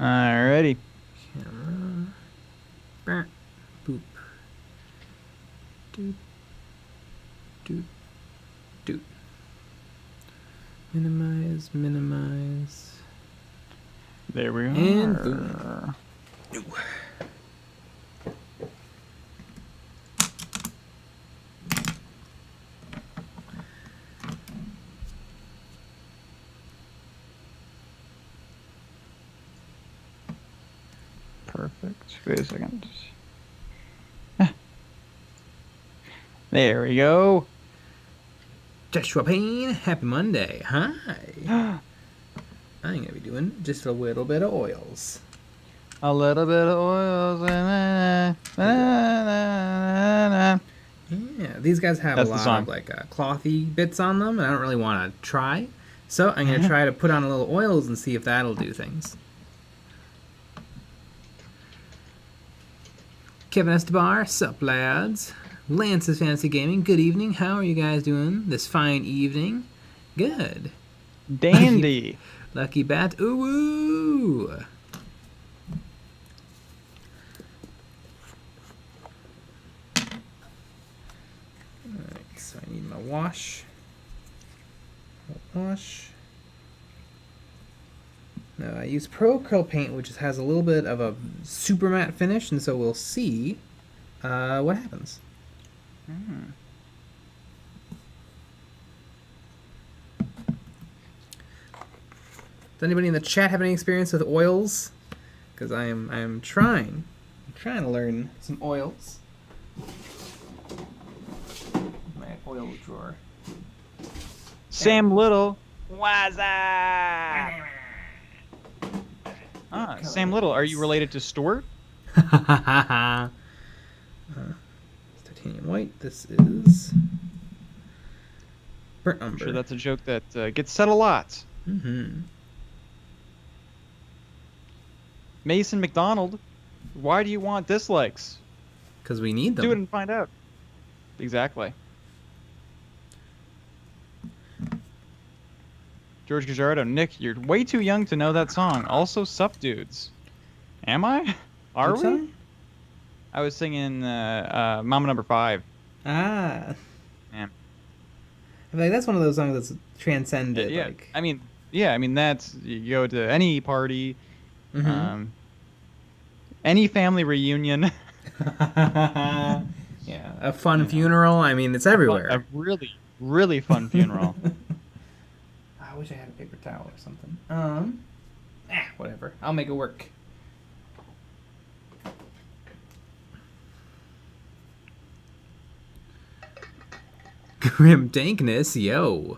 Alrighty. Camera. Boop. Doot. Doot. Doot. Minimize. There we are. And boom. Ooh. Perfect. Wait a second. There we go. Joshua Payne, happy Monday. Hi. I'm going to be doing just a little bit of oils. A little bit of oils. Yeah, these guys have That's a the lot song. of like clothy bits on them, and I don't really want to try. So I'm going to try to put on a little oils and see if that'll do things. Kevin Estebar, sup lads? Lance's Fantasy Gaming, good evening. How are you guys doing this fine evening? Good. Dandy. Lucky Bat, ooh. Alright, so I need my wash. Wash. Now I use Pro Curl Paint, which has a little bit of a super matte finish, and so we'll see what happens. Does anybody in the chat have any experience with oils? Because I'm trying to learn some oils. My oil drawer. Sam Little. Wazza! Sam Little. Are you related to Stuart? Titanium white. This is burnt umber. I'm sure that's a joke that gets said a lot. Mm-hmm. Mason McDonald. Why do you want dislikes? Because we need them. Do it and find out. Exactly. George Gajardo. Nick, you're way too young to know that song. Also, Sup Dudes. Am I? Are Which we? song? I was singing Mama Number 5. Ah. Yeah. I feel like that's one of those songs that's transcended. Yeah. Like. I mean, that's, you go to any party, Mm-hmm. any family reunion. Yeah, a fun funeral. I mean, it's everywhere. A really, really fun funeral. I wish I had a paper towel or something. Whatever. I'll make it work. Grim dankness, yo.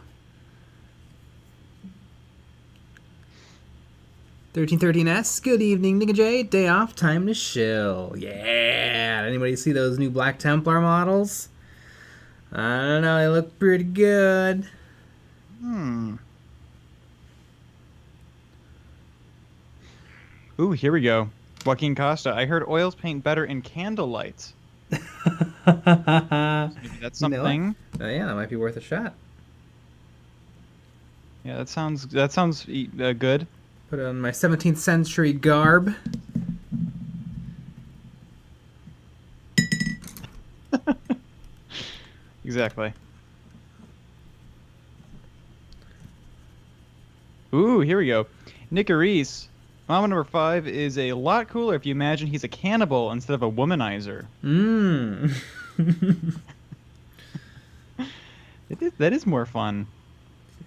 1313S, good evening, Nigga J. Day off, time to chill. Yeah! Anybody see those new Black Templar models? I don't know, they look pretty good. Ooh, here we go. Joaquin Costa. I heard oils paint better in candlelight. Maybe that's something. Yeah, that might be worth a shot. Yeah, that sounds good. Put on my 17th century garb. Exactly. Ooh, here we go. Nicarise. Mama Number 5 is a lot cooler if you imagine he's a cannibal instead of a womanizer. That is more fun.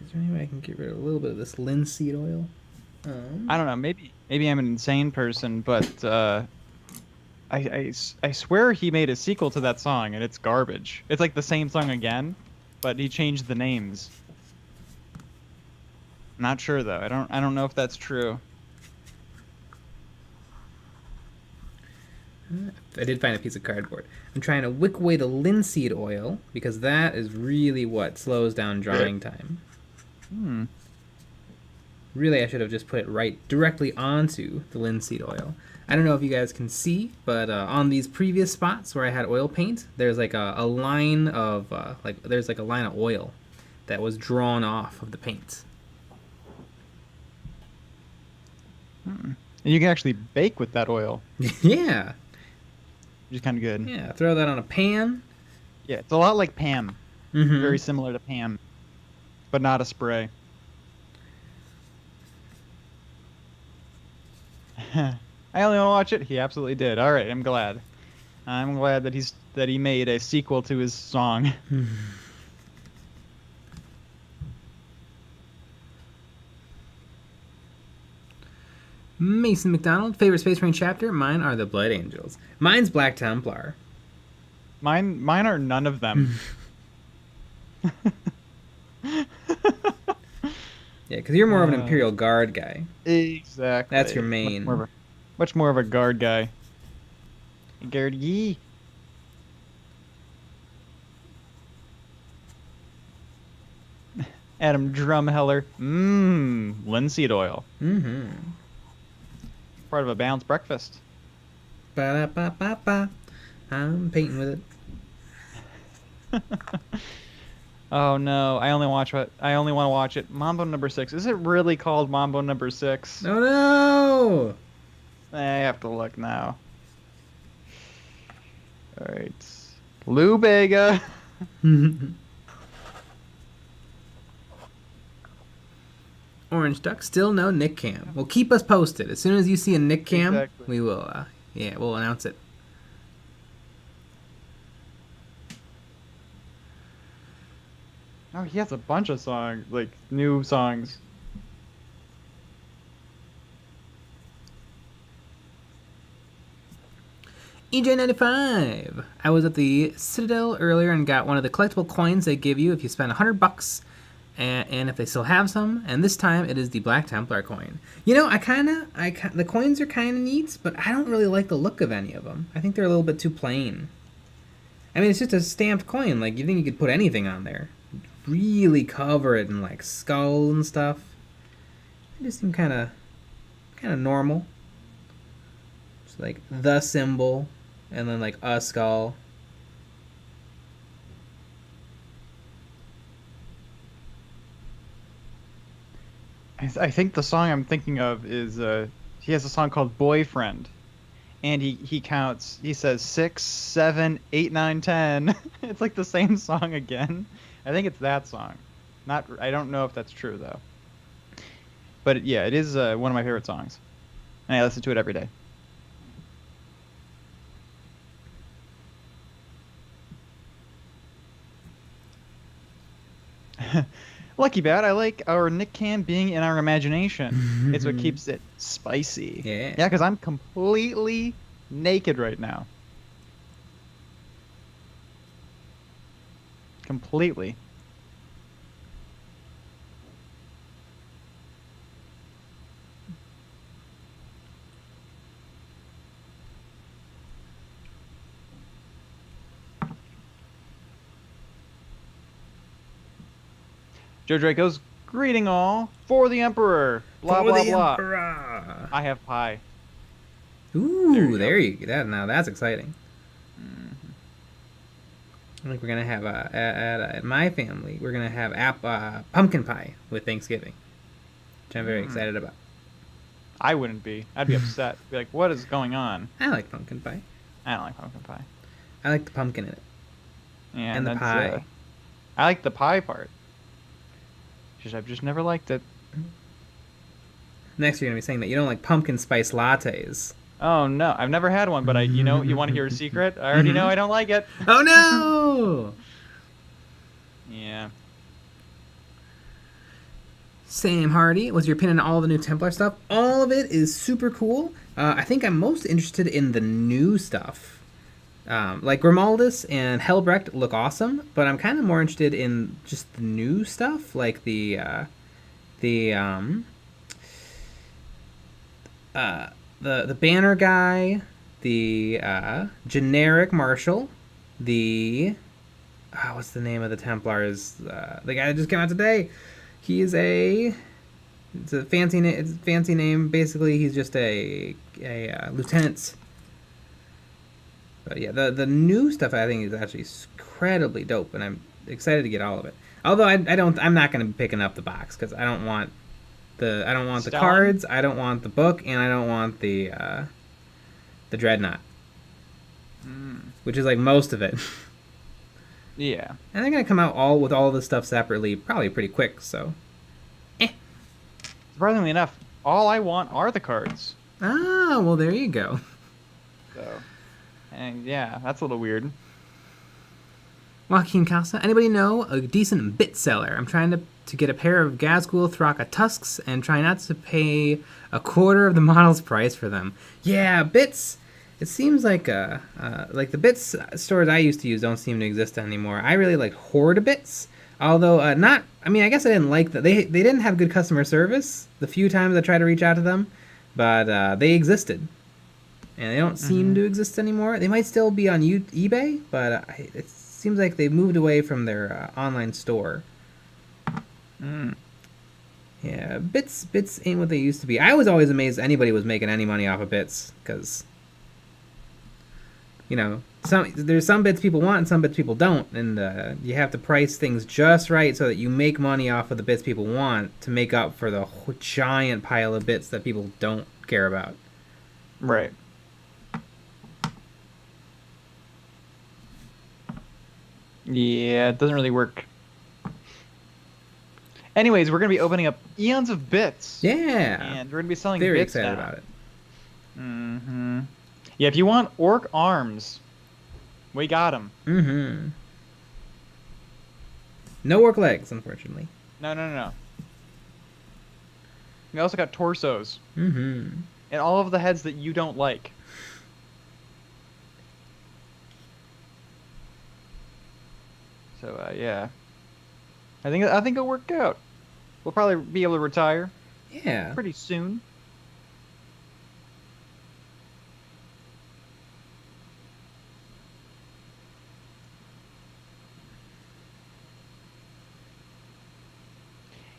Is there any way I can get rid of a little bit of this linseed oil? I don't know. Maybe I'm an insane person, but I swear he made a sequel to that song and it's garbage. It's like the same song again, but he changed the names. Not sure though. I don't know if that's true. I did find a piece of cardboard. I'm trying to wick away the linseed oil because that is really what slows down drying time. Really, I should have just put it right directly onto the linseed oil. I don't know if you guys can see, but on these previous spots where I had oil paint, there's like a line of there's like a line of oil that was drawn off of the paint. And you can actually bake with that oil, Yeah. which is kind of good. Yeah. Throw that on a pan. Yeah, it's a lot like Pam. Mm-hmm. Very similar to Pam, but not a spray. I only want to watch it. He absolutely did. All right, I'm glad. I'm glad that he made a sequel to his song. Mason McDonald, favorite Space Marine chapter? Mine are the Blood Angels. Mine's Black Templar. Mine are none of them. Yeah, because you're more of an Imperial Guard guy. Exactly. That's your main. Much more of a guard guy. Guard yee. Adam Drumheller. Linseed oil. Mm-hmm. Part of a balanced breakfast. Ba-da-ba-ba-ba. I'm painting with it. Oh no! I only want to watch it. Mambo number 6. Is it really called Mambo number 6? Oh no! I have to look now. All right, Lou Bega. Orange Duck, still no Nick Cam. Well, keep us posted. As soon as you see a Nick Cam, Exactly. we will. We'll announce it. Oh, he has a bunch of songs, like new songs. EJ95. I was at the Citadel earlier and got one of the collectible coins they give you if you spend $100, and if they still have some. And this time it is the Black Templar coin. You know, the coins are kind of neat, but I don't really like the look of any of them. I think they're a little bit too plain. I mean, it's just a stamped coin. Like, you think you could put anything on there? Really cover it in like skull and stuff. They just seem kind of normal. Just like the symbol, and then like a skull. I think the song I'm thinking of is he has a song called Boyfriend, and he counts. He says 6, 7, 8, 9, 10. It's like the same song again. I think it's that song. I don't know if that's true though. But yeah, it is one of my favorite songs, and I listen to it every day. Lucky Bat, I like our Nick Cam being in our imagination. It's what keeps it spicy. Yeah. Yeah, because I'm completely naked right now. Completely. Joe Draco's greeting all for the Emperor. Blah For blah the blah. Emperor. I have pie. Ooh, there you go. Now that's exciting. I think we're gonna have at my family. We're gonna have pumpkin pie with Thanksgiving, which I'm very excited about. I wouldn't be. I'd be upset. Be like, what is going on? I like pumpkin pie. I don't like pumpkin pie. I like the pumpkin in it. Yeah, And the that's, pie. I like the pie part. I've just never liked it. Next, you're gonna be saying that you don't like pumpkin spice lattes. Oh no, I've never had one, but you want to hear a secret? I already know I don't like it. Oh no! Yeah. Sam Hardy, what's your opinion on all the new Templar stuff? All of it is super cool. I think I'm most interested in the new stuff. Like Grimaldus and Helbrecht look awesome, but I'm kind of more interested in just the new stuff, like the banner guy, the generic marshal, what's the name of the Templars? The guy that just came out today. He is it's a fancy name. Basically, he's just a lieutenant. But yeah, the new stuff I think is actually incredibly dope, and I'm excited to get all of it. Although I'm not going to be picking up the box because I don't want I don't want the Stellan? cards, I don't want the book, and I don't want the dreadnought, which is like most of it. Yeah. And they're gonna come out with all this stuff separately, probably pretty quick. So, Surprisingly enough, all I want are the cards. well, there you go. So, and yeah, that's a little weird. Joaquin Casa, anybody know a decent bit seller? I'm trying to get a pair of Gazgul Thraka tusks and try not to pay a quarter of the model's price for them. Yeah, bits. It seems like the bits stores I used to use don't seem to exist anymore. I really like Horde bits, although not. I mean, I guess I didn't like that they didn't have good customer service the few times I tried to reach out to them, but they existed, and they don't seem to exist anymore. They might still be on eBay, but it seems like they moved away from their online store. Yeah, bits ain't what they used to be. I was always amazed anybody was making any money off of bits, because there's some bits people want and some bits people don't, and you have to price things just right so that you make money off of the bits people want to make up for the giant pile of bits that people don't care about. Right. Yeah, it doesn't really work. Anyways, we're going to be opening up Eons of Bits. Yeah. And we're going to be selling Very bits excited now. about it. Mm-hmm. Yeah, if you want orc arms, we got them. Mm-hmm. No orc legs, unfortunately. No. We also got torsos. Mm-hmm. And all of the heads that you don't like. So, yeah. I think it'll work out. We'll probably be able to retire Yeah. pretty soon.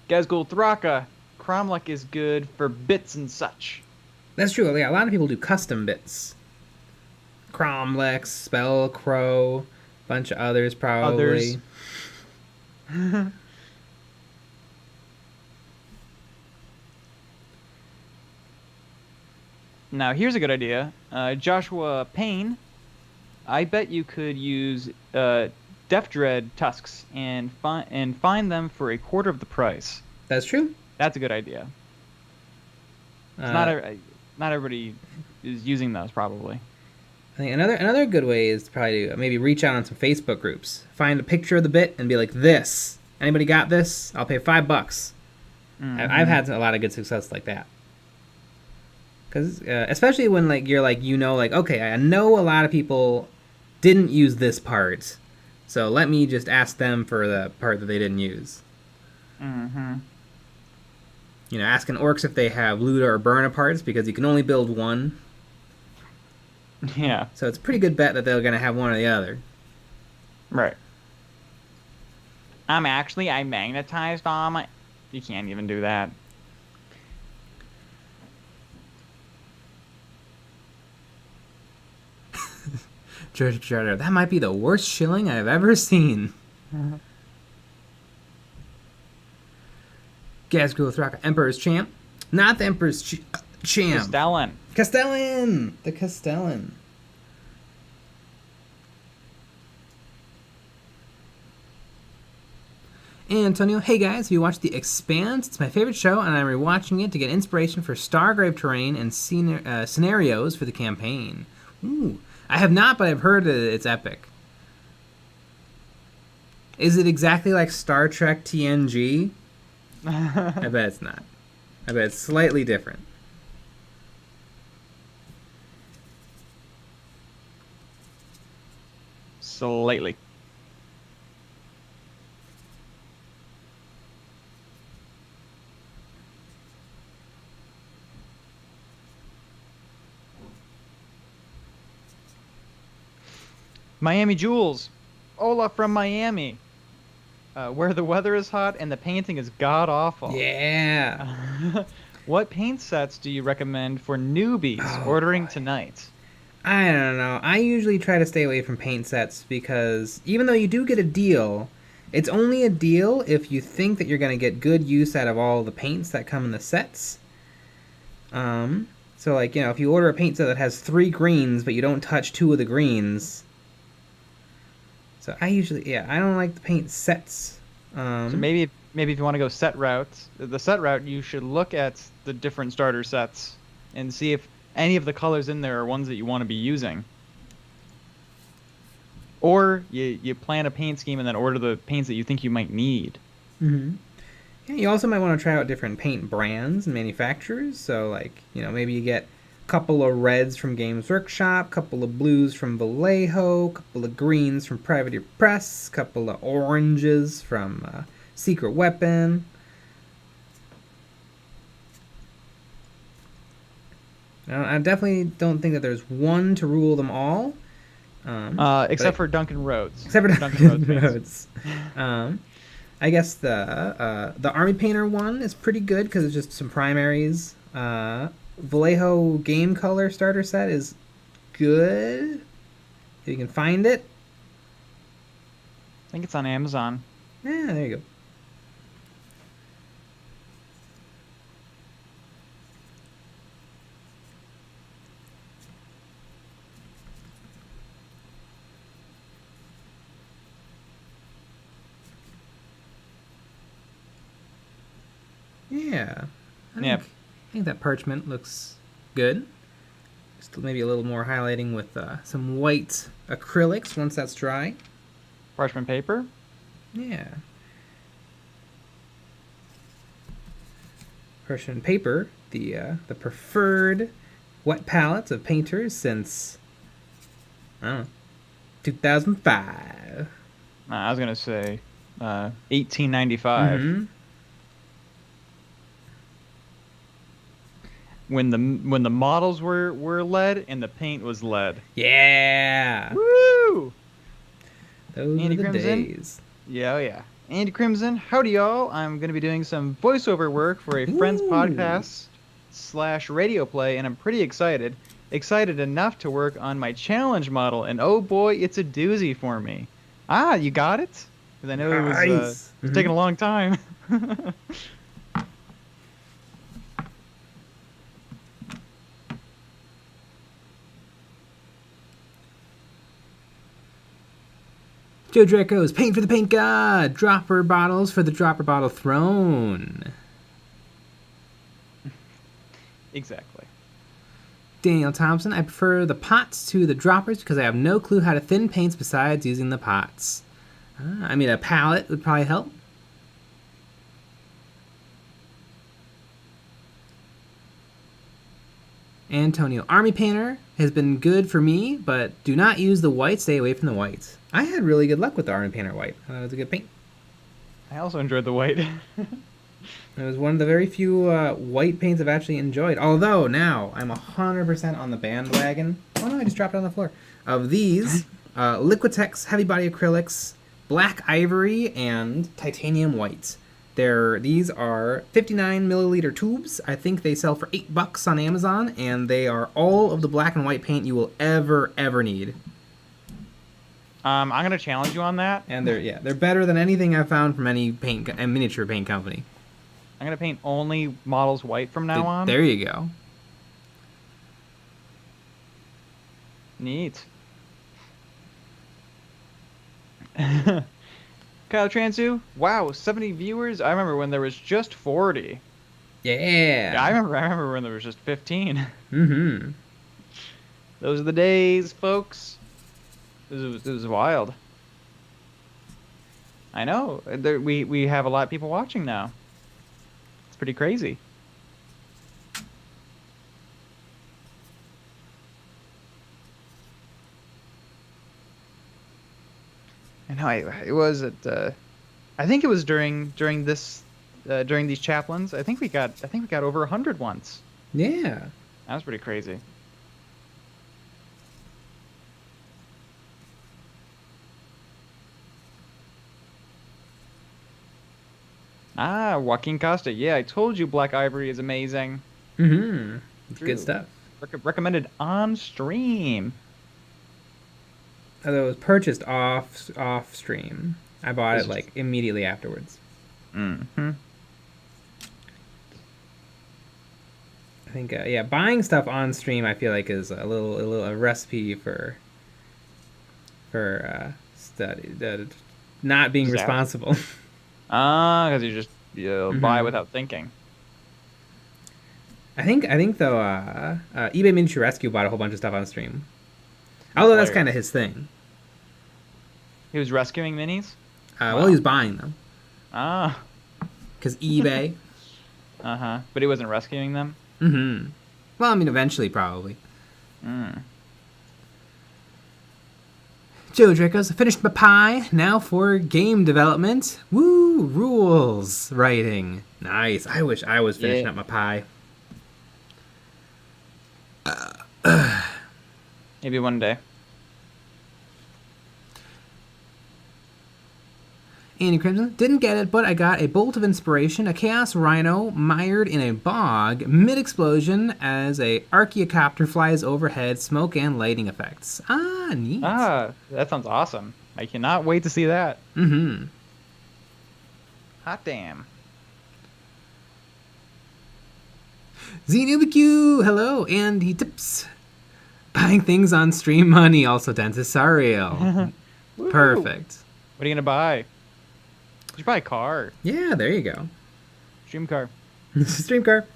Gazgul Thraka, Cromlech is good for bits and such. That's true. Yeah, a lot of people do custom bits. Cromlech, Spellcrow, bunch of others probably. Now, here's a good idea. Joshua Payne, I bet you could use Death Dread tusks and find them for a quarter of the price. That's true. That's a good idea. Not everybody is using those, probably. I think another good way is to probably maybe reach out on some Facebook groups. Find a picture of the bit and be like, this. Anybody got this? I'll pay $5. Mm-hmm. I've had a lot of good success like that. Because especially when you're okay, I know a lot of people didn't use this part, so let me just ask them for the part that they didn't use. Mm-hmm. Asking orcs if they have loot or burn parts, because you can only build one. Yeah. So it's a pretty good bet that they're going to have one or the other. Right. I magnetized all my... You can't even do that. That might be the worst shilling I've ever seen. Gazgul Thraka, Emperor's Champ. Not the Emperor's Champ. Castellan. The Castellan. Antonio, hey guys, have you watched The Expanse? It's my favorite show, and I'm rewatching it to get inspiration for Stargrave terrain and scenarios for the campaign. Ooh, I have not, but I've heard it's epic. Is it exactly like Star Trek TNG? I bet it's not. I bet it's slightly different. Slightly. Miami Jewels. Ola from Miami. Where the weather is hot and the painting is god-awful. Yeah. What paint sets do you recommend for newbies ordering tonight? I don't know. I usually try to stay away from paint sets because even though you do get a deal, It's only a deal if you think that you're going to get good use out of all the paints that come in the sets. So like, if you order a paint set that has 3 greens, but you don't touch 2 of the greens. So I don't like the paint sets. So maybe if you want to go set routes, the set route, you should look at the different starter sets and see if any of the colors in there are ones that you want to be using. Or you plan a paint scheme and then order the paints that you think you might need. Mm-hmm. Yeah, you also might want to try out different paint brands and manufacturers. So like, maybe you get a couple of reds from Games Workshop, couple of blues from Vallejo, couple of greens from Privateer Press, couple of oranges from Secret Weapon. I definitely don't think that there's one to rule them all. Except for Duncan Rhodes. Except for Duncan Rhodes. I guess the Army Painter one is pretty good because it's just some primaries. Vallejo Game Color starter set is good if you can find it. I think it's on Amazon. Yeah, there you go. Yeah. I think that parchment looks good. Just maybe a little more highlighting with some white acrylics once that's dry. Parchment paper? Yeah. Parchment paper, the preferred wet palette of painters since, I don't know, 2005. I was going to say 1895. Mm-hmm. When the models were lead and the paint was lead. Yeah. Woo! Those Andy are the Crimson? days. Yeah, oh yeah. Andy Crimson, howdy y'all. I'm going to be doing some voiceover work for a friend's podcast / radio play, and I'm pretty excited. Excited enough to work on my challenge model, and oh boy, it's a doozy for me. Ah, you got it? Because I know it was taking a long time. Joe Draco's Paint for the Paint God! Dropper bottles for the Dropper Bottle Throne. Exactly. Daniel Thompson, I prefer the pots to the droppers because I have no clue how to thin paints besides using the pots. A palette would probably help. Antonio, Army Painter has been good for me, but do not use the white. Stay away from the whites. I had really good luck with the Army Painter white. I thought it was a good paint. I also enjoyed the white. It was one of the very few white paints I've actually enjoyed. Although now I'm 100% on the bandwagon. Oh no, I just dropped it on the floor. Of these, Liquitex Heavy Body Acrylics, Black Ivory, and Titanium White. These are 59 milliliter tubes. I think they sell for $8 on Amazon, and they are all of the black and white paint you will ever need. I'm gonna challenge you on that. And they're better than anything I've found from any miniature paint company. I'm gonna paint only models white from now on. There you go. Neat. Kyle Transu, wow, 70 viewers. I remember when there was just 40. Yeah. I remember when there was just 15. Mm-hmm. Those are the days, folks. It was wild. I know. We have a lot of people watching now. It's pretty crazy. And it was at I think it was during these chaplains. I think we got over 100 once. Yeah. That was pretty crazy. Ah, Joaquin Costa. Yeah, I told you Black Ivory is amazing. Mm-hmm. It's good stuff. Recommended on stream. Although it was purchased off stream. I bought Is it it like immediately afterwards. Mm-hmm. I think yeah, buying stuff on stream I feel like is a recipe for study not being Disaster. responsible. Because you buy hmm without thinking. I think though eBay Miniature Rescue bought a whole bunch of stuff on stream. That's Although that's kind of hilarious. his thing. He was rescuing minis. Well, he Wow. was buying them Ah. because eBay. Uh-huh. But he wasn't rescuing them. Well, I mean, eventually, probably. Mm. Joe Draco's finished my pie. Now for game development. Woo! Rules writing. Nice. I wish I was finishing Yeah. up my pie. Maybe one day. Andy Crimson didn't get it, but I got a bolt of inspiration, a chaos rhino mired in a bog mid-explosion as a archaeocopter flies overhead, smoke and lighting effects. Ah, neat. Ah, that sounds awesome. I cannot wait to see that. Hot damn. ZNubiQ, hello, and he tips. Buying things on stream money, also Dentisario. Woo! Perfect. What are you gonna buy? You should buy a car. Yeah, there you go. Stream car. Stream car.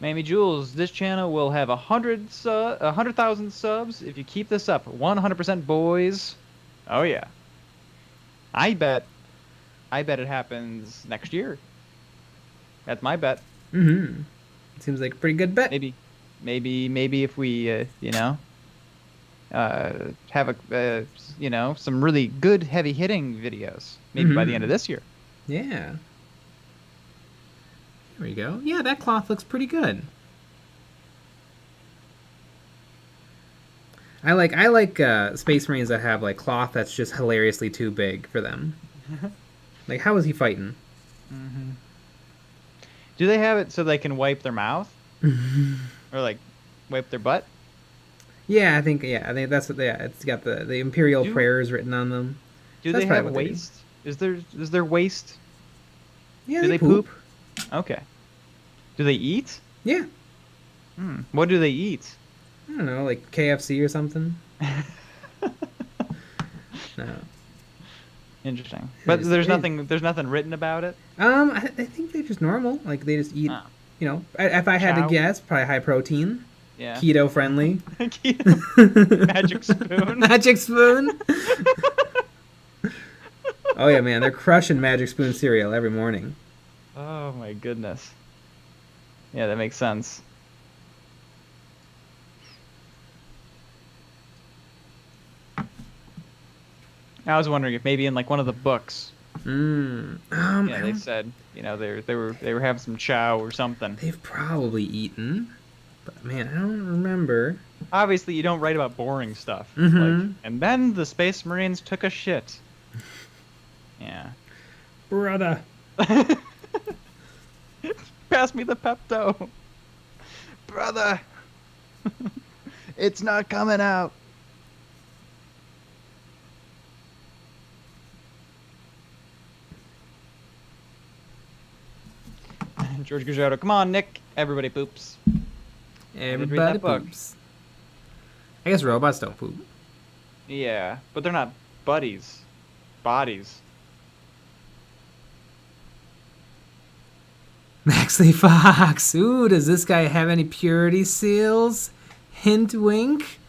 Mamie Jules, this channel will have 100,000 subs if you keep this up. 100% boys. Oh yeah. I bet it happens next year. That's my bet. Seems like a pretty good bet. Maybe if we, have some really good heavy hitting videos. Maybe by the end of this year. Yeah. There we go. Yeah, that cloth looks pretty good. I like Space Marines that have like cloth that's just hilariously too big for them. Like, how is he fighting? Do they have it so they can wipe their mouth? Or like wipe their butt? Yeah, I think that's what they. It's got the imperial prayers written on them. Do That's they probably have what they do. waste? Is there waste? Yeah, Do they poop? Okay. Do they eat? Yeah. What do they eat? I don't know, like KFC or something. No. Interesting. But there's nothing written about it. I think they're just normal. Like they just eat. Oh. You know, if I had to Chow. guess, probably high protein, Yeah. keto friendly. Magic spoon. Magic spoon. Oh yeah, man, they're crushing Magic Spoon cereal every morning. Oh my goodness. Yeah, that makes sense. I was wondering if maybe in like one of the books, they said, they were having some chow or something. They've probably eaten, but man, I don't remember. Obviously, you don't write about boring stuff. Like, and then the Space Marines took a shit. Yeah. Brother. Pass me the Pepto. Brother. It's not coming out. George Gujato, come on, Nick. Everybody poops. Everybody book. poops. I guess robots don't poop. Yeah, but they're not buddies. Bodies. Maxley Fox. Ooh, does this guy have any purity seals? Hint wink.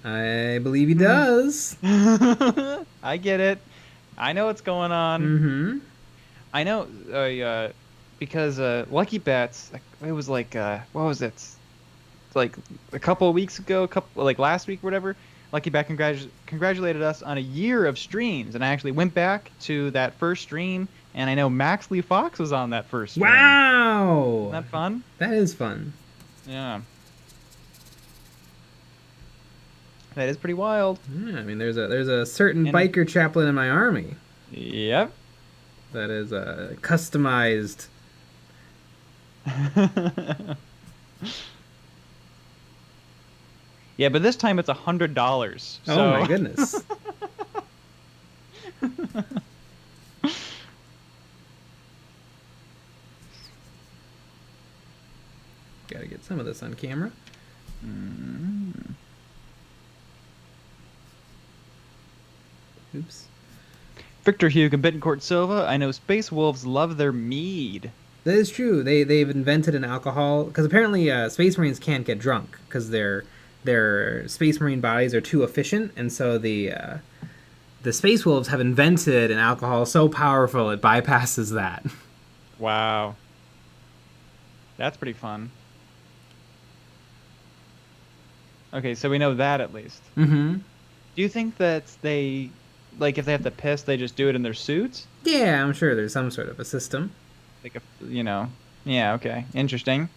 I believe he does. I get it. I know what's going on. I know, because Lucky Bats, it was like, what was it? Like a couple of weeks ago, like last week or whatever, Lucky Bat congratulated us on a year of streams, and I actually went back to that first stream, and I know Maxley Fox was on that first stream. Wow! Isn't that fun? That is fun. Yeah. That is pretty wild. Yeah, I mean, there's a certain biker chaplain in my army. Yep. That is customized Yeah, but this time it's $100. Oh my So goodness. Gotta get some of this on camera. Oops. Victor Hugh and Bittencourt Silva, I know Space Wolves love their mead. That is true. They've invented an alcohol because apparently Space Marines can't get drunk because their Space Marine bodies are too efficient, and so the Space Wolves have invented an alcohol so powerful it bypasses that. Wow. That's pretty fun. Okay, so we know that at least. Mm-hmm. Do you think that they, like, if they have to piss, they just do it in their suits? Yeah, I'm sure there's some sort of a system. Like, yeah, okay. Interesting.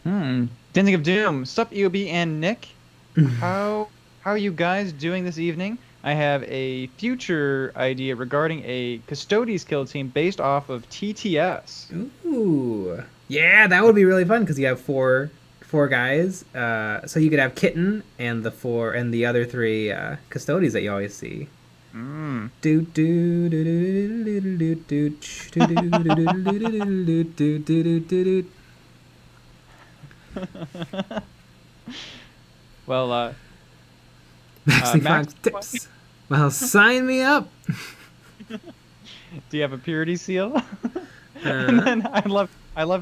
Didn't think of Doom. Sup, EOB and Nick? How are you guys doing this evening? I have a future idea regarding a Custodes kill team based off of TTS. Ooh, yeah, that would be really fun because you have four guys. So you could have Kitten and the other three Custodes that you always see. Do do do do do do do do do do do. Well, Maxley Max, Fox tips. Well, sign me up. do you have a purity seal? And then I love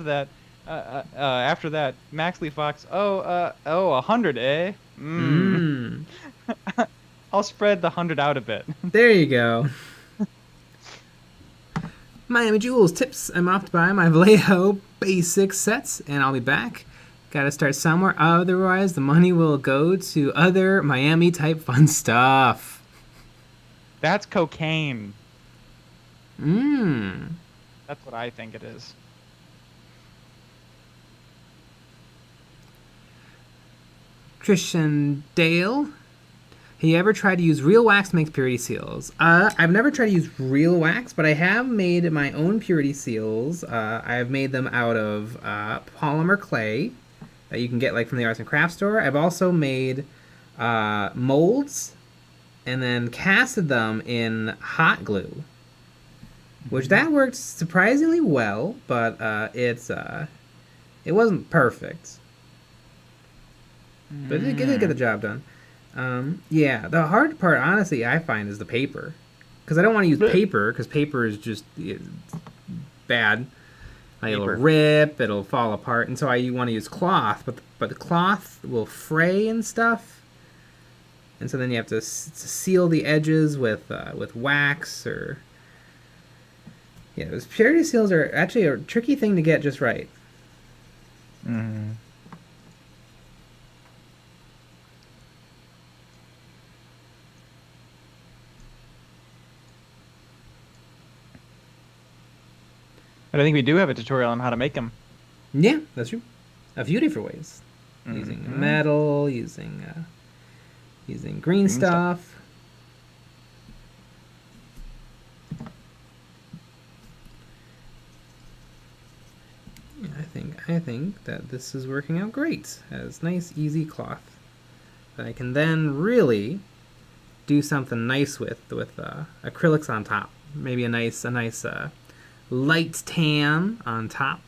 that. After that, Maxley Fox. 100, eh? I'll spread the 100 out a bit. There you go. Miami Jules tips. I'm off to buy my Vallejo basic sets, and I'll be back. Gotta start somewhere, otherwise the money will go to other Miami type fun stuff. That's cocaine. That's what I think it is. Christian Dale. Have you ever tried to use real wax to make purity seals? I've never tried to use real wax, but I have made my own purity seals. I've made them out of polymer clay that you can get like from the arts and crafts store. I've also made molds and then casted them in hot glue, which that worked surprisingly well, but it wasn't perfect, but it did get the job done. Yeah, the hard part, honestly, I find is the paper, because I don't want to use paper because paper is just bad. Like, it'll rip, it'll fall apart, and so you want to use cloth, but the cloth will fray and stuff, and so then you have to seal the edges with wax or. Yeah, those purity seals are actually a tricky thing to get just right. But I think we do have a tutorial on how to make them. Yeah, that's true. A few different ways. Using metal, using green stuff. Yeah, I think that this is working out great. As nice, easy cloth that I can then really do something nice with acrylics on top. Maybe a nice light tan on top.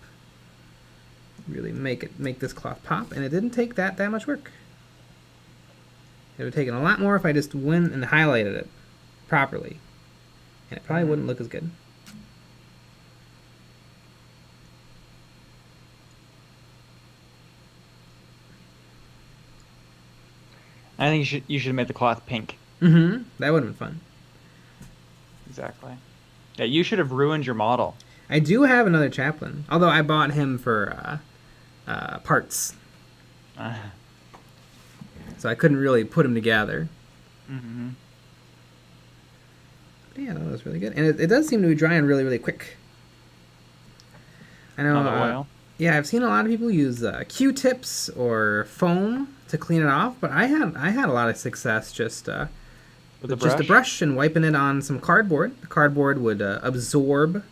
Really make this cloth pop, and it didn't take that much work. It would have taken a lot more if I just went and highlighted it properly, and it probably wouldn't look as good. I think you should make the cloth pink. That would have been fun. Exactly. Yeah, you should have ruined your model. I do have another chaplain, although I bought him for parts, so I couldn't really put him together. But yeah, that was really good, and it does seem to be drying really, really quick. I know. On the oil. Yeah, I've seen a lot of people use Q-tips or foam to clean it off, but I had a lot of success just With a just a brush? brush and wiping it on some cardboard. The cardboard would absorb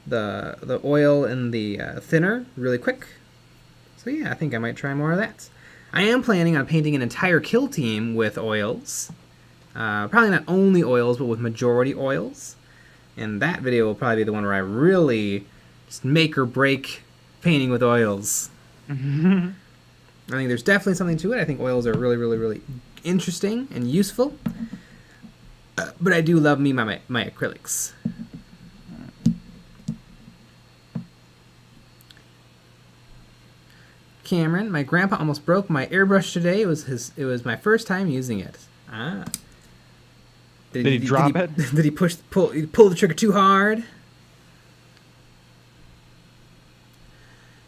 the oil and the thinner really quick. So yeah, I think I might try more of that. I am planning on painting an entire kill team with oils. Probably not only oils, but with majority oils. And that video will probably be the one where I really just make or break painting with oils. I think there's definitely something to it. I think oils are really, really, really interesting and useful. But I do love me my acrylics. Cameron, my grandpa almost broke my airbrush today. It was my first time using it. Ah. Did he drop it? Did he pull the trigger too hard?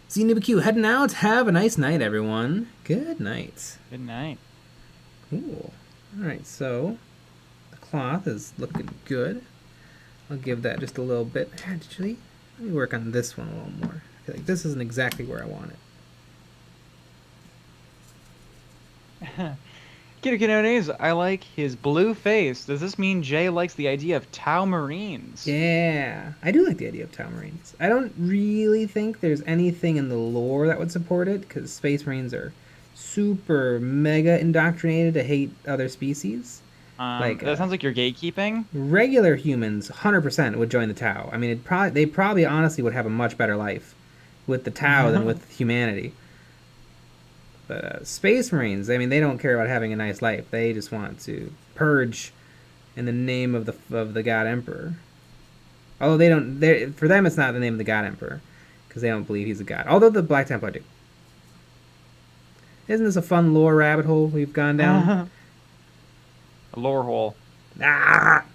ZNBQ heading out. Have a nice night, everyone. Good night. Good night. Cool. Alright, so the cloth is looking good. I'll give that just a little bit. Actually, let me work on this one a little more. I feel like this isn't exactly where I want it. Kitty I like his blue face. Does this mean Jay likes the idea of Tau Marines? Yeah, I do like the idea of Tau Marines. I don't really think there's anything in the lore that would support it, because Space Marines are super mega indoctrinated to hate other species. That sounds like you're gatekeeping. Regular humans, 100% would join the Tau. I mean, they probably honestly would have a much better life with the Tau than with humanity. But Space Marines, I mean, they don't care about having a nice life. They just want to purge in the name of the God Emperor. Although they don't, for them it's not the name of the God Emperor, because they don't believe he's a god. Although the Black Templar do. Isn't this a fun lore rabbit hole we've gone down? A lore hole. Ah!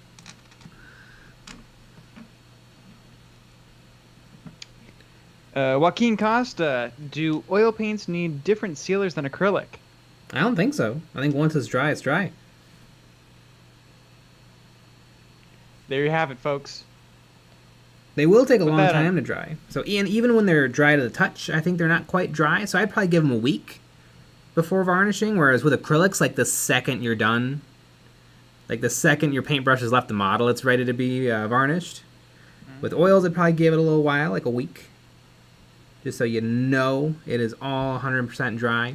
Joaquin Costa, do oil paints need different sealers than acrylic? I don't think so. I think once it's dry, it's dry. There you have it, folks. They will take a long that time to dry. So even when they're dry to the touch, I think they're not quite dry. So I'd probably give them a week before varnishing. Whereas with acrylics, like the second you're done, like the second your paintbrush has left the model, it's ready to be varnished. With oils, I'd probably give it a little while, like a week. Just so you know it is all 100% dry.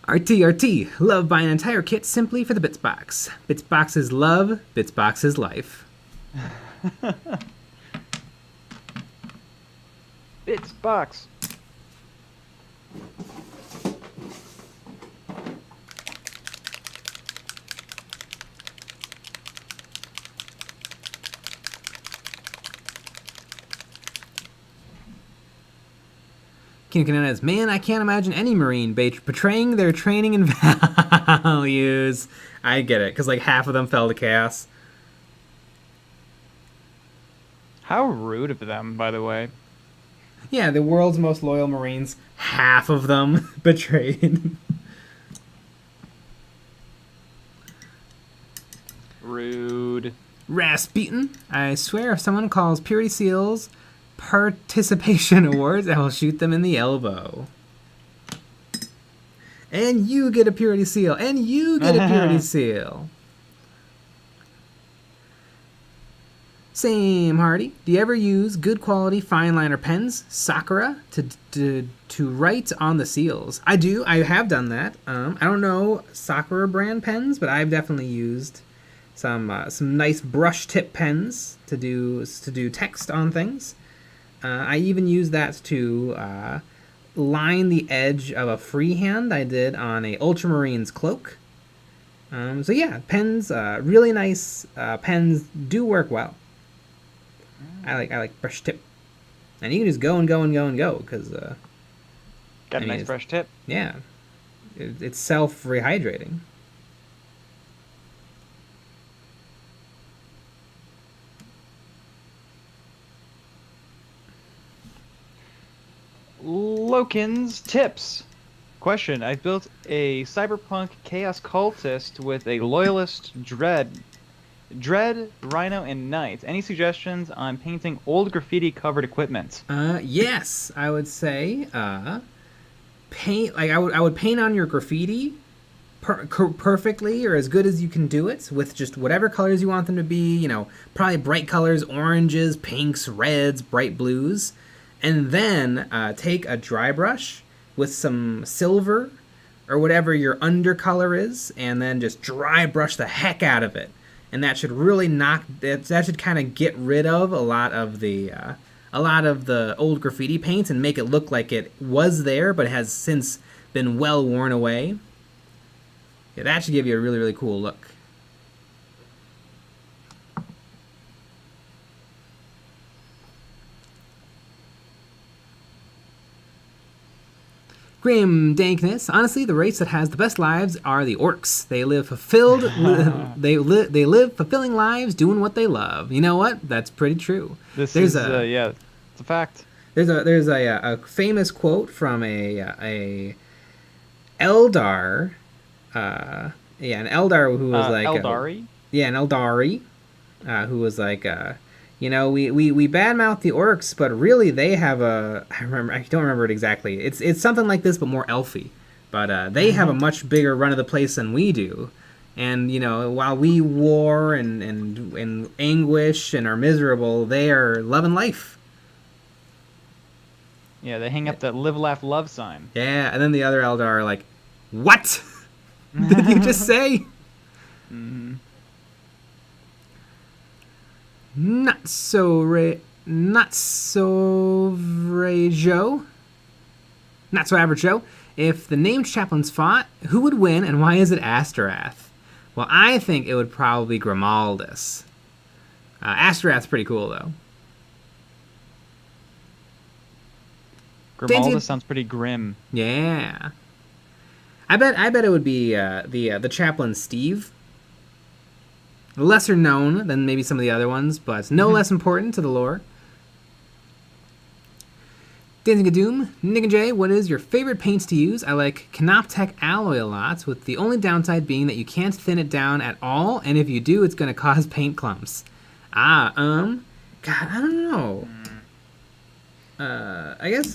RT, love buying an entire kit simply for the Bits box. Bits box is love, Bits box is life. Bits box. King Canada's, man, I can't imagine any Marine betraying their training and values. I get it, because like half of them fell to chaos. How rude of them, by the way. Yeah, the world's most loyal Marines, half of them betrayed. Rude. Rasputin, I swear if someone calls Purity Seals participation awards, I will shoot them in the elbow. And you get a Purity Seal. And you get a Purity Seal. Same, Hardy. Do you ever use good quality fine liner pens, Sakura, to write on the seals? I do. I have done that. I don't know Sakura brand pens, but I've definitely used some nice brush tip pens to do text on things. I even use that to line the edge of a freehand I did on a Ultramarine's cloak. So yeah, pens, really nice pens do work well. I like brush tip, and you can just go and go and go and go because Got a nice brush tip. Yeah, it's self rehydrating. Lokin's tips. Question: I built a cyberpunk chaos cultist with a loyalist dread, rhino, and knight. Any suggestions on painting old graffiti covered equipment? Yes, I would say paint. Like I would paint on your graffiti perfectly or as good as you can do it with just whatever colors you want them to be. You know, probably bright colors, oranges, pinks, reds, bright blues, and then take a dry brush with some silver or whatever your undercolor is, and then just dry brush the heck out of it. And that should really that should kind of get rid of a lot of the old graffiti paint and make it look like it was there but has since been well worn away. Yeah, that should give you a really, really cool look. Grim dankness. Honestly, the race that has the best lives are the orcs. They live fulfilled. they live fulfilling lives, doing what they love. You know what? That's pretty true. It's a fact. There's a famous quote from a Eldar. An Eldar who was like Eldari. An Eldari, who was like you know, we badmouth the orcs, but really they have I don't remember it exactly. It's something like this, but more elfy. But they have a much bigger run of the place than we do. And, you know, while we war and anguish and are miserable, they are loving life. Yeah, they hang up that live, laugh, love sign. Yeah, and then the other Eldar are like, what? Did you just say? Mm-hmm. Not so average Joe. If the named chaplains fought, who would win and why is it Asterath? Well, I think it would probably be Grimaldus. Asterath's pretty cool though. Grimaldus sounds pretty grim. Yeah. I bet it would be the chaplain Steve. Lesser known than maybe some of the other ones, but no less important to the lore. Dancing a Doom, Nick and Jay, what is your favorite paints to use? I like Canoptech alloy a lot, with the only downside being that you can't thin it down at all, and if you do, it's going to cause paint clumps. God, I don't know. I guess,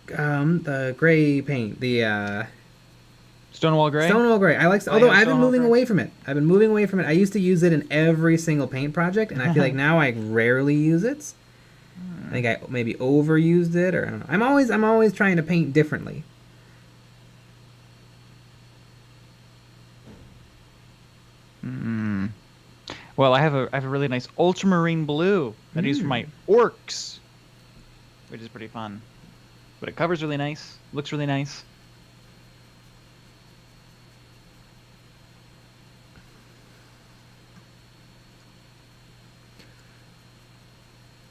the gray paint, the, Stonewall Gray? Stonewall Gray. I like, although I've been moving away from it. I used to use it in every single paint project, and I feel like now I rarely use it. I think I maybe overused it, or I don't know. I'm always trying to paint differently. Well, I have a really nice ultramarine blue that I use for my orcs, which is pretty fun. But it covers really nice, looks really nice.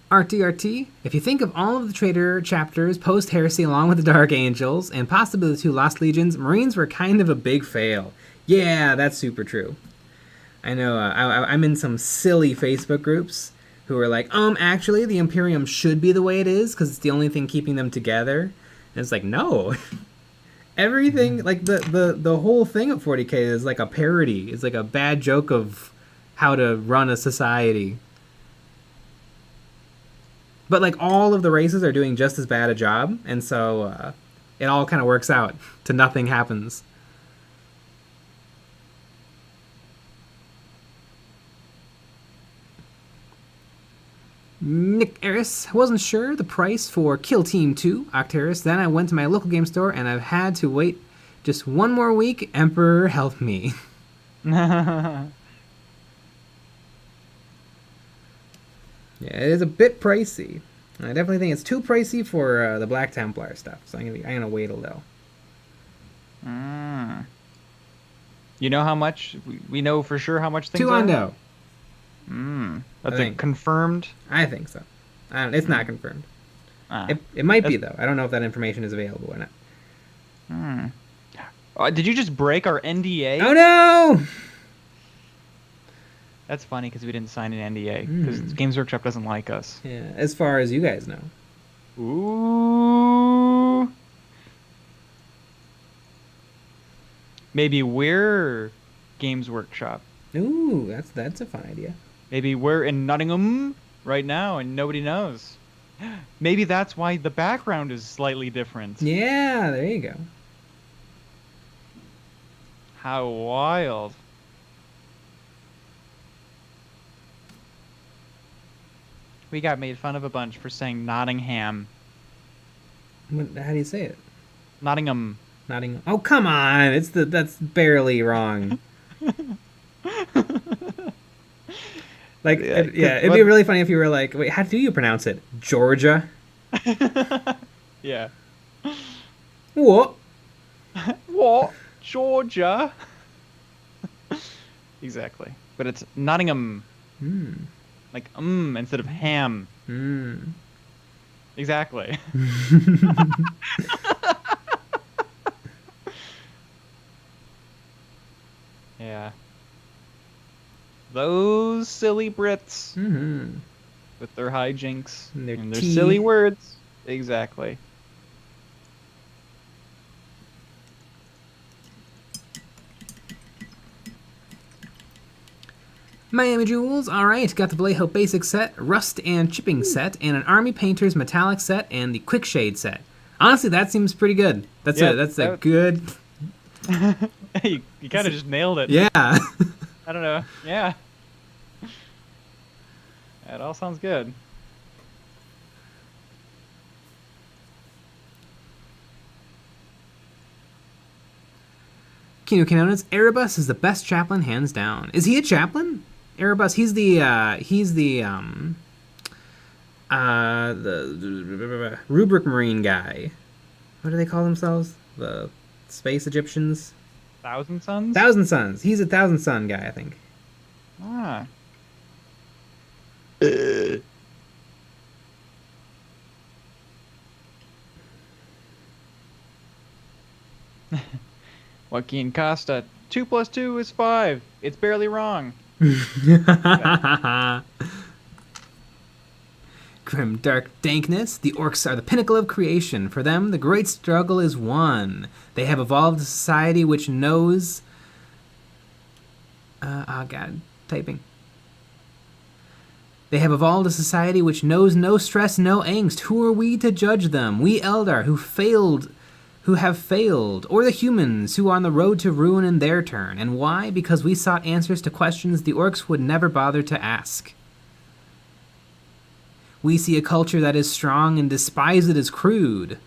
RTRT, if you think of all of the traitor chapters post-heresy along with the Dark Angels, and possibly the two Lost Legions, Marines were kind of a big fail. Yeah, that's super true. I know, I'm in some silly Facebook groups who are like, actually, the Imperium should be the way it is, because it's the only thing keeping them together. And it's like, no. Everything, like, the whole thing of 40k is like a parody. It's like a bad joke of how to run a society. But, like, all of the races are doing just as bad a job, and so it all kind of works out to nothing happens. Nick Eris, wasn't sure the price for Kill Team 2, Octeris. Then I went to my local game store, and I've had to wait just one more week. Emperor, help me. Yeah, it is a bit pricey. I definitely think it's too pricey for the Black Templar stuff, so I'm gonna wait a little. You know how much? We know for sure how much things are? $2. That's confirmed? I think so. It's not confirmed. It might be, though. I don't know if that information is available or not. Did you just break our NDA? Oh, no! That's funny because we didn't sign an NDA because Games Workshop doesn't like us. Yeah, as far as you guys know. Ooh. Maybe we're Games Workshop. Ooh, that's a fun idea. Maybe we're in Nottingham right now and nobody knows. Maybe that's why the background is slightly different. Yeah, there you go. How wild. We got made fun of a bunch for saying Nottingham. How do you say it? Nottingham. Nottingham. Oh, come on. That's barely wrong. Like, Yeah, it'd be really funny if you were like, wait, how do you pronounce it? Georgia? Yeah. What? What? Georgia? Exactly. But it's Nottingham. Hmm. Like, instead of ham. Hmm. Exactly. Yeah. Those silly Brits Mm-hmm. with their hijinks And their and their tea. silly words. Exactly. Miami Jewels, alright, got the Vallejo Basic set, Rust and Chipping set, and an Army Painters Metallic set, and the Quick Shade set. Honestly, that seems pretty good. That's a good... Hey, you kind of just nailed it. Yeah. I don't know. Yeah. It all sounds good. Kino Canonas, Erebus is the best chaplain, hands down. Is he a chaplain? Erebus, he's the Rubric Marine guy. What do they call themselves? The Space Egyptians? Thousand Suns? Thousand Suns. He's a Thousand Sun guy, I think. Ah. Joaquin Costa. 2 + 2 is 5. It's barely wrong. Grim dark dankness. The orcs are the pinnacle of creation. For them, the great struggle is won. They have evolved a society which knows... oh god, typing. They have evolved a society which knows no stress, no angst. Who are we to judge them? We Eldar who have failed, or the humans who are on the road to ruin in their turn. And why? Because we sought answers to questions the orcs would never bother to ask. We see a culture that is strong and despise it as crude.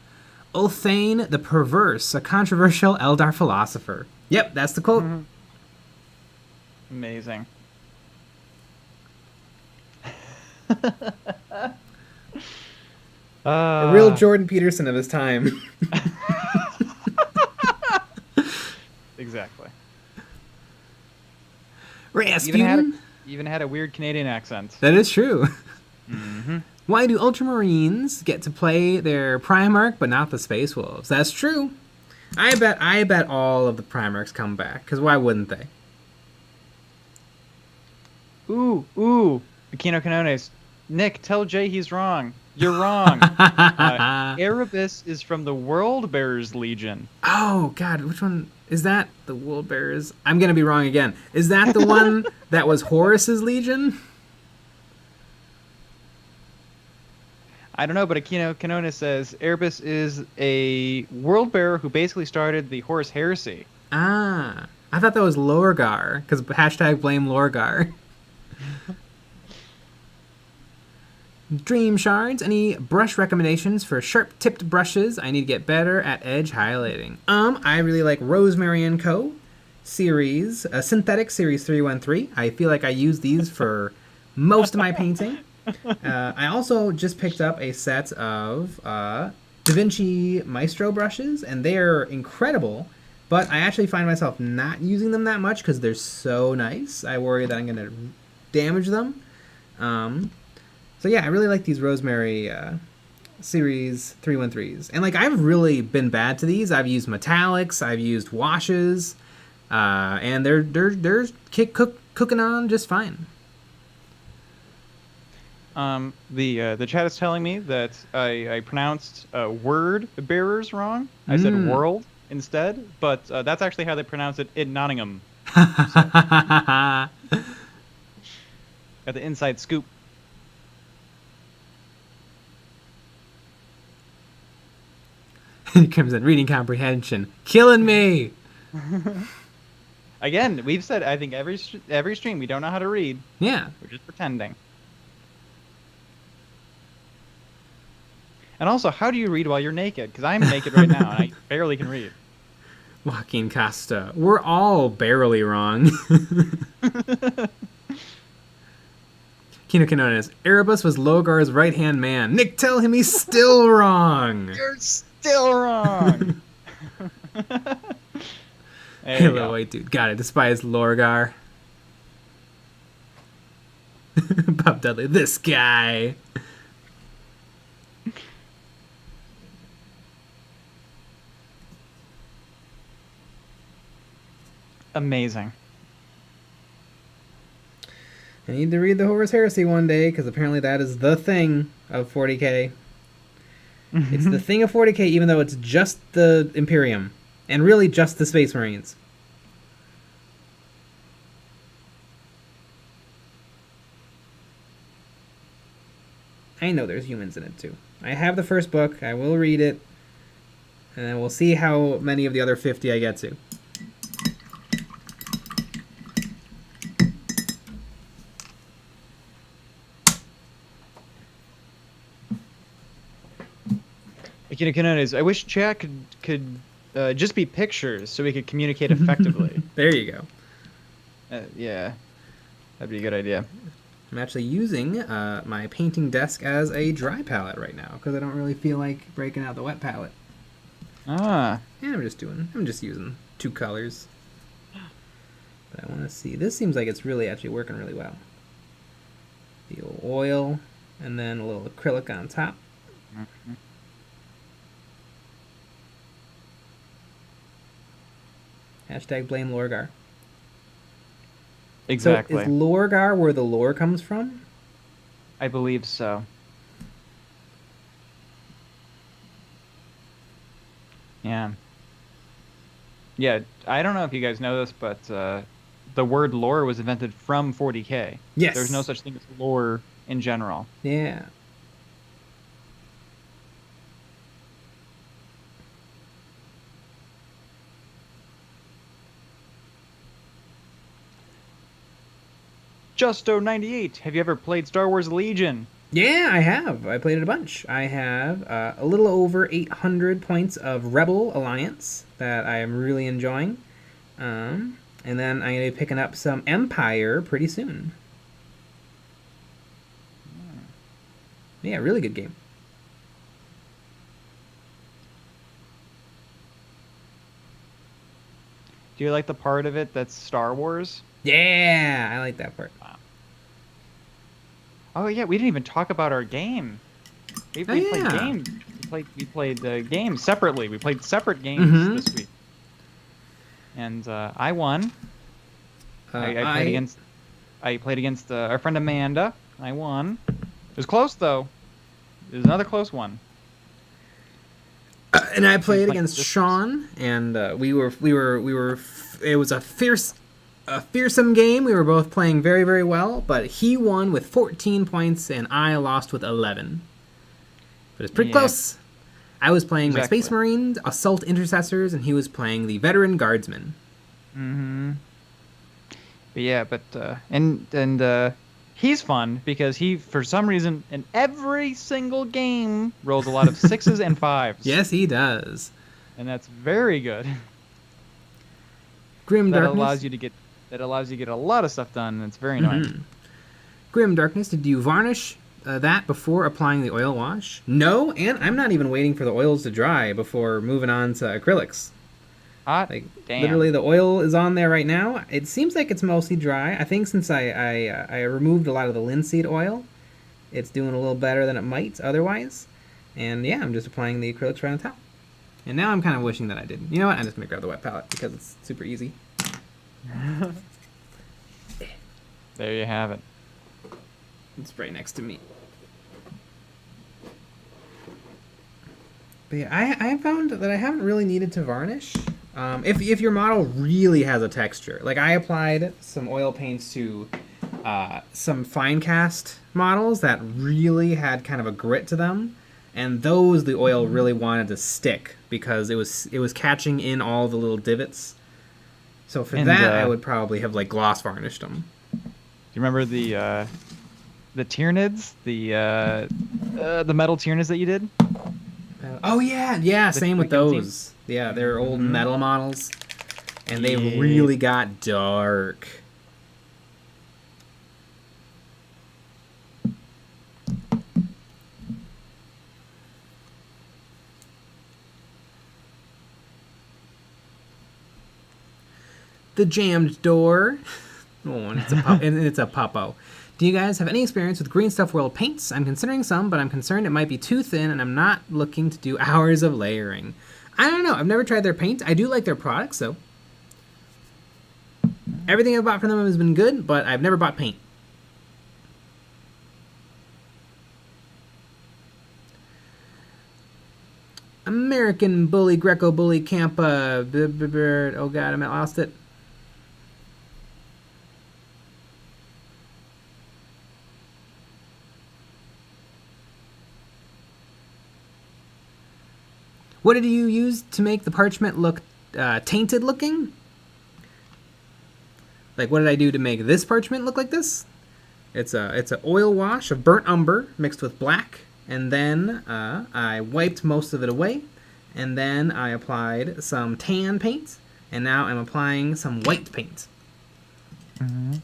Ulthane the Perverse, a controversial Eldar philosopher. Yep, that's the quote. Mm-hmm. Amazing. A real Jordan Peterson of his time. Exactly. Rasputin. Even had a weird Canadian accent. That is true. Mm-hmm. Why do Ultramarines get to play their Primarch but not the Space Wolves? That's true. I bet all of the Primarchs come back, because why wouldn't they? Ooh. Aquino Canones. Nick, tell Jay he's wrong. You're wrong. Erebus is from the World Bearers Legion. Oh, God, which one? Is that the World Bearers? I'm going to be wrong again. Is that the one that was Horus's Legion? I don't know, but Aquino Canones says Erebus is a World Bearer who basically started the Horus Heresy. Ah, I thought that was Lorgar, because hashtag blame Lorgar. Dream Shards, any brush recommendations for sharp-tipped brushes? I need to get better at edge highlighting. I really like Rosemary & Co. series, Synthetic Series 313. I feel like I use these for most of my painting. I also just picked up a set of Da Vinci Maestro brushes, and they're incredible, but I actually find myself not using them that much because they're so nice. I worry that I'm going to damage them. So yeah, I really like these Rosemary Series 313s. And like, I've really been bad to these. I've used metallics, I've used washes, and they're cooking on just fine. The chat is telling me that I pronounced word bearers wrong. I said world. instead, but that's actually how they pronounce it in Nottingham. Got Got the inside scoop. Crimson reading comprehension, killing me. Again, we've said I think every stream we don't know how to read. Yeah. We're just pretending. And also, how do you read while you're naked? Because I'm naked right now and I barely can read. Joaquin Costa. We're all barely wrong. Kino Kanonis. Erebus was Logar's right-hand man. Nick, tell him he's still wrong. You're still wrong. Hello, white dude. Got it. Despise Lorgar. Bob Dudley. This guy. Amazing. I need to read the Horus Heresy one day, because apparently that is the thing of 40k. It's the thing of 40k, even though it's just the Imperium. And really just the Space Marines. I know there's humans in it, too. I have the first book. I will read it. And then we'll see how many of the other 50 I get to. I wish chat could just be pictures so we could communicate effectively. There you go. Yeah, that'd be a good idea. I'm actually using my painting desk as a dry palette right now because I don't really feel like breaking out the wet palette. Ah. And I'm just using 2 colors. But I want to see. This seems like it's really actually working really well. The old oil and then a little acrylic on top. Mm-hmm. Hashtag blame Lorgar. Exactly. So is Lorgar where the lore comes from? I believe so. Yeah. Yeah, I don't know if you guys know this, but the word lore was invented from 40k. Yes. There's no such thing as lore in general. Yeah. Justo98, have you ever played Star Wars Legion? Yeah, I have. I played it a bunch. I have a little over 800 points of Rebel Alliance that I am really enjoying. And then I'm going to be picking up some Empire pretty soon. Yeah, really good game. Do you like the part of it that's Star Wars? Yeah, I like that part. Wow. Oh yeah, we didn't even talk about our game. We played games. We played games separately. We played separate games this week. And I won. I played against our friend Amanda. I won. It was close though. It was another close one. And I played against Sean, and we were. It was a fearsome game. We were both playing very, very well, but he won with 14 points, and I lost with 11. But it's pretty close. I was playing my Space Marines, Assault Intercessors, and he was playing the Veteran Guardsmen. Mm-hmm. But yeah, and he's fun because he, for some reason, in every single game, rolls a lot of 6s and 5s. Yes, he does. And that's very good. Grim that Darkness. allows you to get a lot of stuff done, and it's very annoying. Grim Darkness, did you varnish that before applying the oil wash? No, and I'm not even waiting for the oils to dry before moving on to acrylics. Hot damn. Literally, the oil is on there right now. It seems like it's mostly dry. I think since I removed a lot of the linseed oil, it's doing a little better than it might otherwise. And yeah, I'm just applying the acrylics right on top. And now I'm kind of wishing that I didn't. You know what? I'm just going to grab the wet palette because it's super easy. There you have it. It's right next to me. But yeah, I found that I haven't really needed to varnish. If your model really has a texture, like I applied some oil paints to some fine cast models that really had kind of a grit to them, and those the oil really wanted to stick because it was catching in all the little divots. So for that, I would probably have like gloss varnished them. Do you remember the Tyranids, the metal Tyranids that you did? Oh yeah, same with those. Yeah, they're old metal models, and they really got dark. The jammed door. Oh, and it's a puppo. Do you guys have any experience with Green Stuff World paints? I'm considering some, but I'm concerned it might be too thin, and I'm not looking to do hours of layering. I don't know. I've never tried their paint. I do like their products, though. Everything I've bought from them has been good, but I've never bought paint. American Bully, Greco Bully, Campa, oh god, I lost it. What did you use to make the parchment look tainted looking? Like, what did I do to make this parchment look like this? It's a oil wash of burnt umber mixed with black, and then I wiped most of it away, and then I applied some tan paint, and now I'm applying some white paint. Mm-hmm.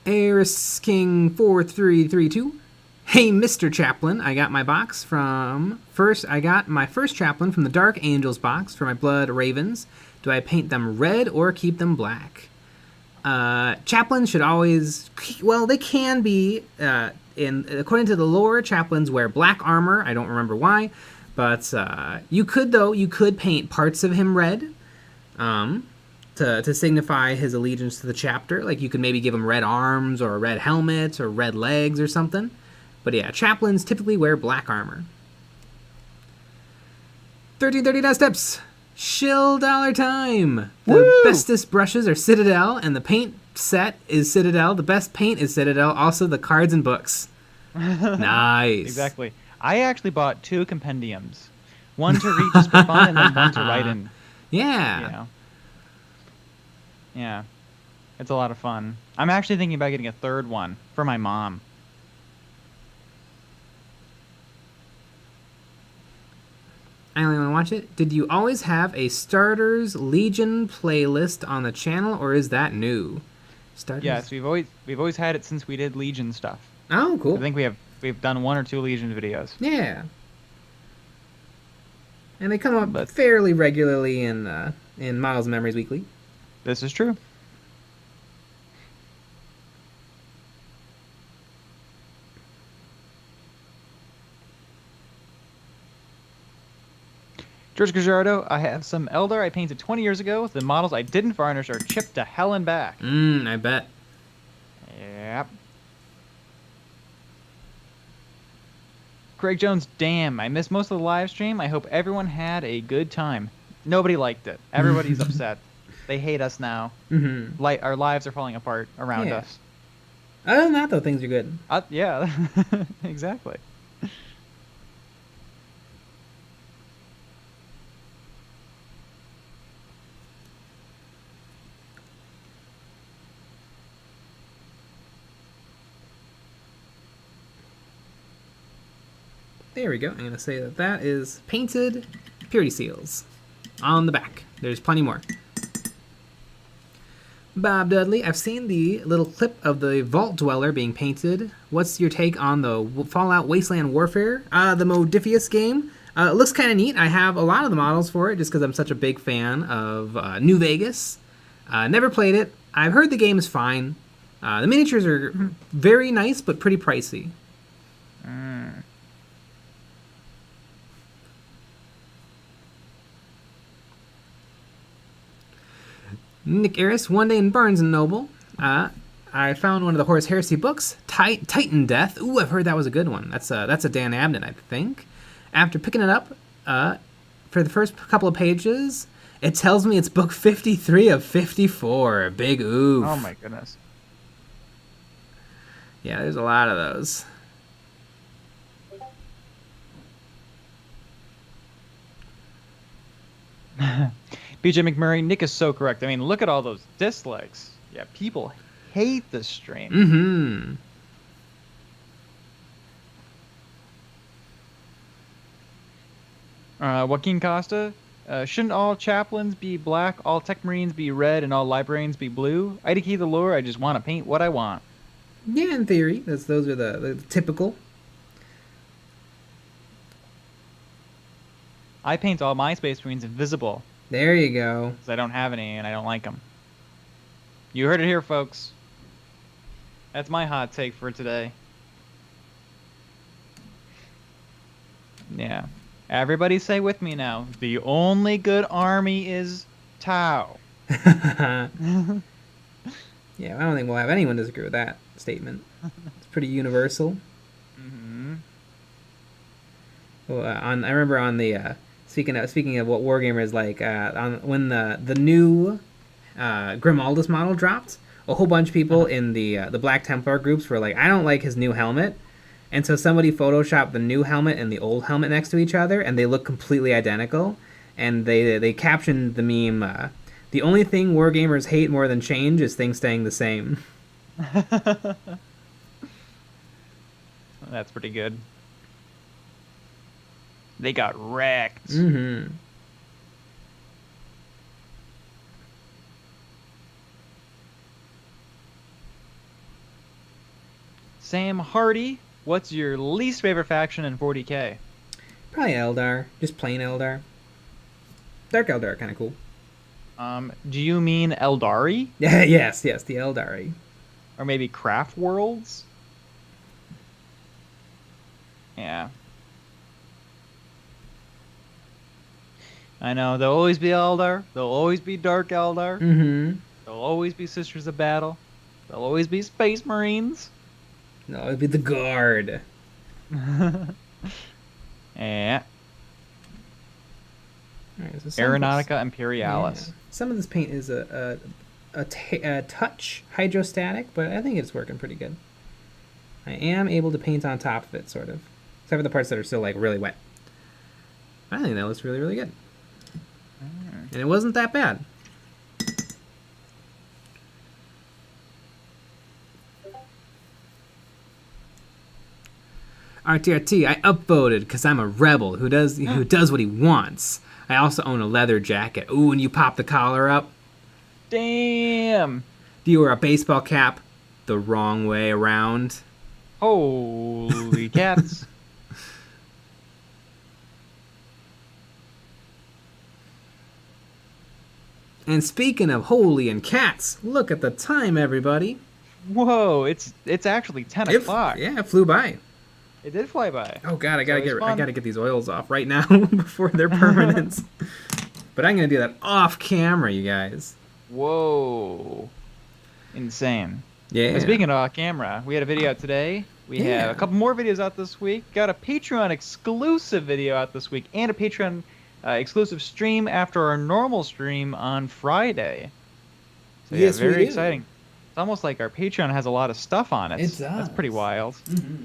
Eris King 4332. Hey, Mr. Chaplain, I got my box from I got my first Chaplain from the Dark Angels box for my Blood Ravens. Do I paint them red or keep them black? Chaplains should always, well, they can be according to the lore, Chaplains wear black armor. I don't remember why, but you could paint parts of him red. To signify his allegiance to the chapter. Like, you could maybe give him red arms or a red helmet or red legs or something. But yeah, chaplains typically wear black armor. 1330 steps. Shill dollar time. The bestest brushes are Citadel, and the paint set is Citadel. The best paint is Citadel. Also, the cards and books. Nice. Exactly. I actually bought 2 compendiums. One to read just for fun, and then one to write in. Yeah. You know. Yeah, it's a lot of fun. I'm actually thinking about getting a 3rd one for my mom. I only want to watch it. Did you always have a Starters Legion playlist on the channel, or is that new? Starters? Yes, we've always had it since we did Legion stuff. Oh, cool. I think we've done 1 or 2 Legion videos. Yeah. And they come up fairly regularly in Models and Memories Weekly. This is true. George Gajardo, I have some Eldar I painted 20 years ago. The models I didn't varnish are chipped to hell and back. I bet. Yep. Craig Jones, damn, I missed most of the live stream. I hope everyone had a good time. Nobody liked it. Everybody's upset. They hate us now. Mm-hmm. Our lives are falling apart around us. Other than that, though, things are good. Yeah, exactly. There we go. I'm going to say that is painted purity seals on the back. There's plenty more. Bob Dudley, I've seen the little clip of the Vault Dweller being painted. What's your take on the Fallout Wasteland Warfare, the Modifius game? It looks kind of neat. I have a lot of the models for it just because I'm such a big fan of New Vegas. Never played it. I've heard the game is fine. The miniatures are very nice, but pretty pricey. Nick Aris, one day in Barnes & Noble, I found one of the Horus Heresy books, Titan Death. Ooh, I've heard that was a good one. That's a Dan Abnett, I think. After picking it up, for the first couple of pages, it tells me it's book 53 of 54. Big oof. Oh my goodness. Yeah, there's a lot of those. BJ McMurray, Nick is so correct. I mean, look at all those dislikes. Yeah, people hate this stream. Mm-hmm. Joaquin Costa, shouldn't all chaplains be black, all tech marines be red, and all librarians be blue? IDK the lore, I just want to paint what I want. Yeah, in theory. Those are the typical. I paint all my space marines invisible. There you go. Because I don't have any and I don't like them. You heard it here, folks. That's my hot take for today. Yeah. Everybody say with me now. The only good army is Tau. Yeah, I don't think we'll have anyone disagree with that statement. It's pretty universal. Mm-hmm. Well, I remember on the speaking of what Wargamer is like, when the new Grimaldus model dropped, a whole bunch of people in the Black Templar groups were like, I don't like his new helmet. And so somebody photoshopped the new helmet and the old helmet next to each other, and they look completely identical. And they captioned the meme, the only thing Wargamers hate more than change is things staying the same. That's pretty good. They got wrecked. Mm-hmm. Sam Hardy, what's your least favorite faction in 40k? Probably Eldar. Just plain Eldar. Dark Eldar, kind of cool. Do you mean Eldari? Yeah, yes, the Eldari. Or maybe Craft Worlds? Yeah. I know, there'll always be Eldar. There'll always be Dark Eldar. Mm-hmm. There'll always be Sisters of Battle. There'll always be Space Marines. No, it'd be the Guard. Yeah. Right, so Aeronautica Imperialis. Yeah. Some of this paint is a touch hydrostatic, but I think it's working pretty good. I am able to paint on top of it, sort of. Except for the parts that are still, like, really wet. I think that looks really, really good. And it wasn't that bad. RTRT, I upvoted because I'm a rebel who does what he wants. I also own a leather jacket. Ooh, and you pop the collar up. Damn. Do you wear a baseball cap the wrong way around? Holy cats. And speaking of holy and cats, look at the time, everybody. Whoa, it's actually 10 o'clock. Yeah, it flew by. It did fly by. Oh god, I gotta get these oils off right now before they're permanent. But I'm gonna do that off camera, you guys. Whoa. Insane. Yeah. But speaking of off camera, we had a video out today. We have a couple more videos out this week. Got a Patreon exclusive video out this week and a Patreon exclusive stream after our normal stream on Friday. So yeah, yes, very exciting. It's almost like our Patreon has a lot of stuff on it. It does. That's pretty wild. Mm-hmm.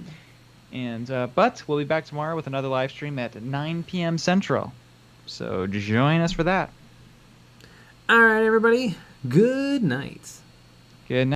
And but we'll be back tomorrow with another live stream at 9 p.m. Central. So join us for that. All right, everybody. Good night. Good night.